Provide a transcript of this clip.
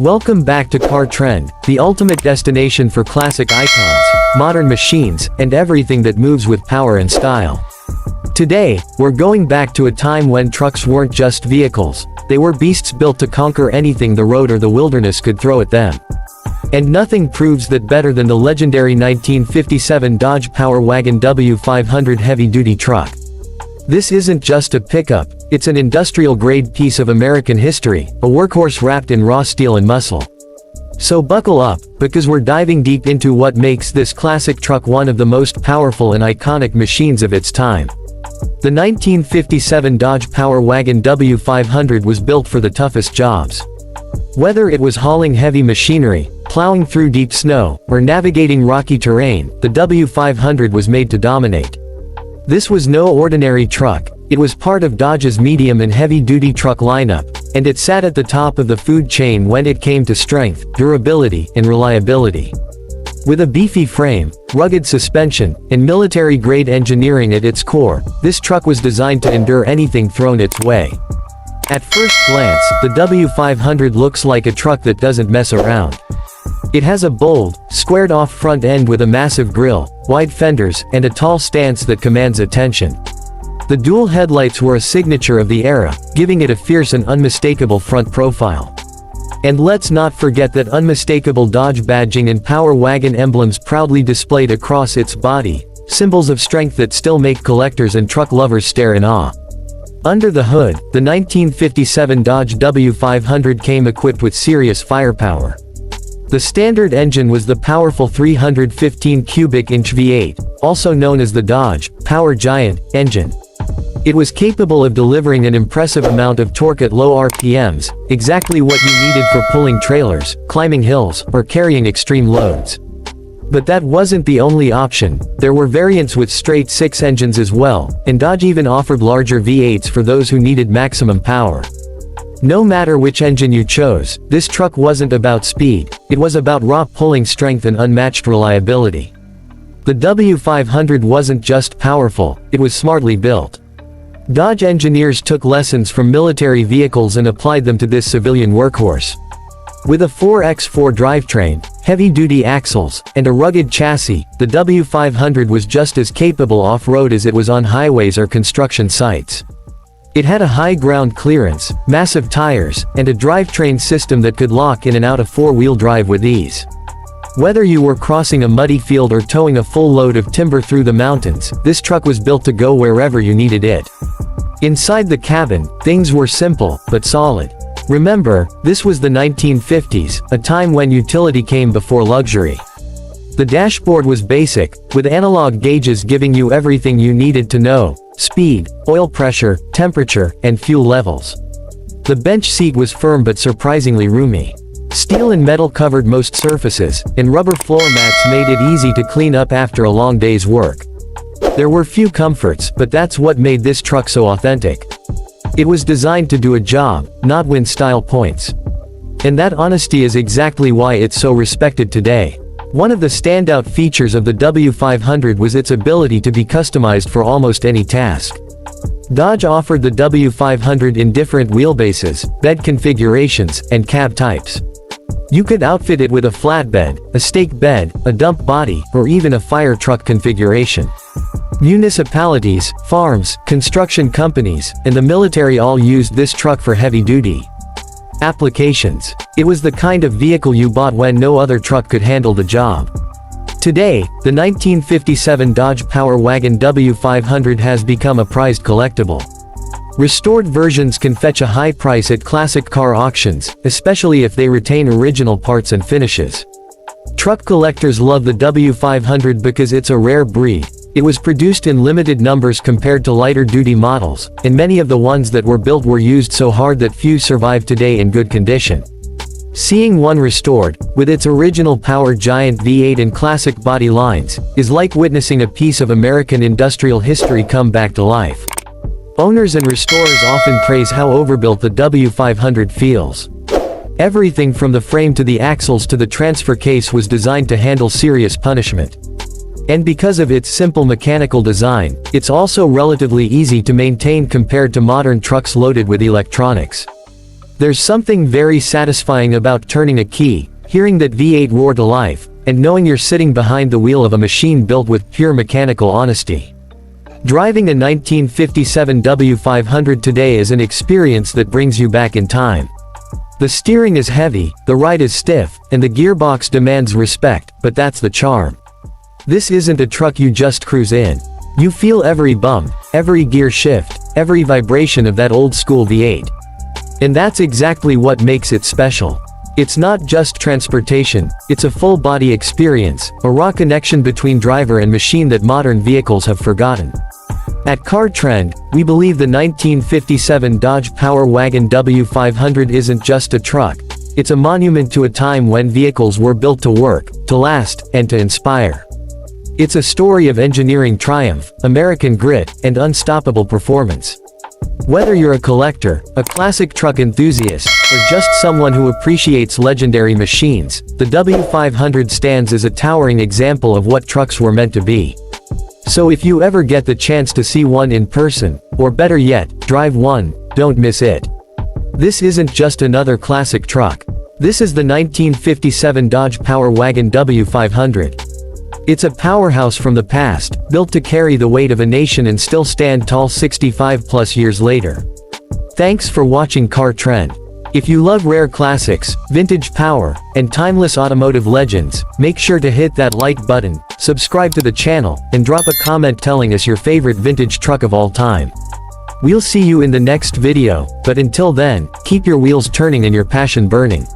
Welcome back to Car Trend, the ultimate destination for classic icons, modern machines, and everything that moves with power and style. Today, we're going back to a time when trucks weren't just vehicles, they were beasts built to conquer anything the road or the wilderness could throw at them. And nothing proves that better than the legendary 1957 Dodge Power Wagon W500 heavy-duty truck. This isn't just a pickup, it's an industrial-grade piece of American history, a workhorse wrapped in raw steel and muscle. So buckle up, because we're diving deep into what makes this classic truck one of the most powerful and iconic machines of its time. The 1957 Dodge Power Wagon W500 was built for the toughest jobs. Whether it was hauling heavy machinery, plowing through deep snow, or navigating rocky terrain, the W500 was made to dominate. This was no ordinary truck, it was part of Dodge's medium and heavy-duty truck lineup, and it sat at the top of the food chain when it came to strength, durability, and reliability. With a beefy frame, rugged suspension, and military-grade engineering at its core, this truck was designed to endure anything thrown its way. At first glance, the W500 looks like a truck that doesn't mess around. It has a bold, squared-off front end with a massive grille, wide fenders, and a tall stance that commands attention. The dual headlights were a signature of the era, giving it a fierce and unmistakable front profile. And let's not forget that unmistakable Dodge badging and Power Wagon emblems proudly displayed across its body, symbols of strength that still make collectors and truck lovers stare in awe. Under the hood, the 1957 Dodge W500 came equipped with serious firepower. The standard engine was the powerful 315 cubic inch V8, also known as the Dodge Power Giant engine. It was capable of delivering an impressive amount of torque at low RPMs, exactly what you needed for pulling trailers, climbing hills, or carrying extreme loads. But that wasn't the only option, there were variants with straight six engines as well, and Dodge even offered larger V8s for those who needed maximum power. No matter which engine you chose, this truck wasn't about speed, it was about raw pulling strength and unmatched reliability. The W500 wasn't just powerful, it was smartly built. Dodge engineers took lessons from military vehicles and applied them to this civilian workhorse. With a 4x4 drivetrain, heavy-duty axles, and a rugged chassis, the W500 was just as capable off-road as it was on highways or construction sites. It had a high ground clearance, massive tires, and a drivetrain system that could lock in and out of four-wheel drive with ease. Whether you were crossing a muddy field or towing a full load of timber through the mountains, this truck was built to go wherever you needed it. Inside the cabin, things were simple, but solid. Remember, this was the 1950s, a time when utility came before luxury. The dashboard was basic, with analog gauges giving you everything you needed to know: speed, oil pressure, temperature, and fuel levels. The bench seat was firm but surprisingly roomy. Steel and metal covered most surfaces, and rubber floor mats made it easy to clean up after a long day's work. There were few comforts, but that's what made this truck so authentic. It was designed to do a job, not win style points. And that honesty is exactly why it's so respected today. One of the standout features of the W500 was its ability to be customized for almost any task. Dodge offered the W500 in different wheelbases, bed configurations, and cab types. You could outfit it with a flatbed, a stake bed, a dump body, or even a fire truck configuration. Municipalities, farms, construction companies, and the military all used this truck for heavy-duty applications. It was the kind of vehicle you bought when no other truck could handle the job. Today, the 1957 Dodge Power Wagon W500 has become a prized collectible. Restored versions can fetch a high price at classic car auctions, especially if they retain original parts and finishes. Truck collectors love the W500 because it's a rare breed. It was produced in limited numbers compared to lighter-duty models, and many of the ones that were built were used so hard that few survive today in good condition. Seeing one restored, with its original Power Giant V8 and classic body lines, is like witnessing a piece of American industrial history come back to life. Owners and restorers often praise how overbuilt the W500 feels. Everything from the frame to the axles to the transfer case was designed to handle serious punishment. And because of its simple mechanical design, it's also relatively easy to maintain compared to modern trucks loaded with electronics. There's something very satisfying about turning a key, hearing that V8 roar to life, and knowing you're sitting behind the wheel of a machine built with pure mechanical honesty. Driving a 1957 W500 today is an experience that brings you back in time. The steering is heavy, the ride is stiff, and the gearbox demands respect, but that's the charm. This isn't a truck you just cruise in. You feel every bump, every gear shift, every vibration of that old-school V8. And that's exactly what makes it special. It's not just transportation, it's a full-body experience, a raw connection between driver and machine that modern vehicles have forgotten. At Car Trend, we believe the 1957 Dodge Power Wagon W500 isn't just a truck. It's a monument to a time when vehicles were built to work, to last, and to inspire. It's a story of engineering triumph, American grit, and unstoppable performance. Whether you're a collector, a classic truck enthusiast, or just someone who appreciates legendary machines, the W500 stands as a towering example of what trucks were meant to be. So if you ever get the chance to see one in person, or better yet, drive one, don't miss it. This isn't just another classic truck. This is the 1957 Dodge Power Wagon W500. It's a powerhouse from the past, built to carry the weight of a nation and still stand tall 65+ years later. Thanks for watching Car Trend. If you love rare classics, vintage power, and timeless automotive legends, make sure to hit that like button, subscribe to the channel, and drop a comment telling us your favorite vintage truck of all time. We'll see you in the next video, but until then, keep your wheels turning and your passion burning.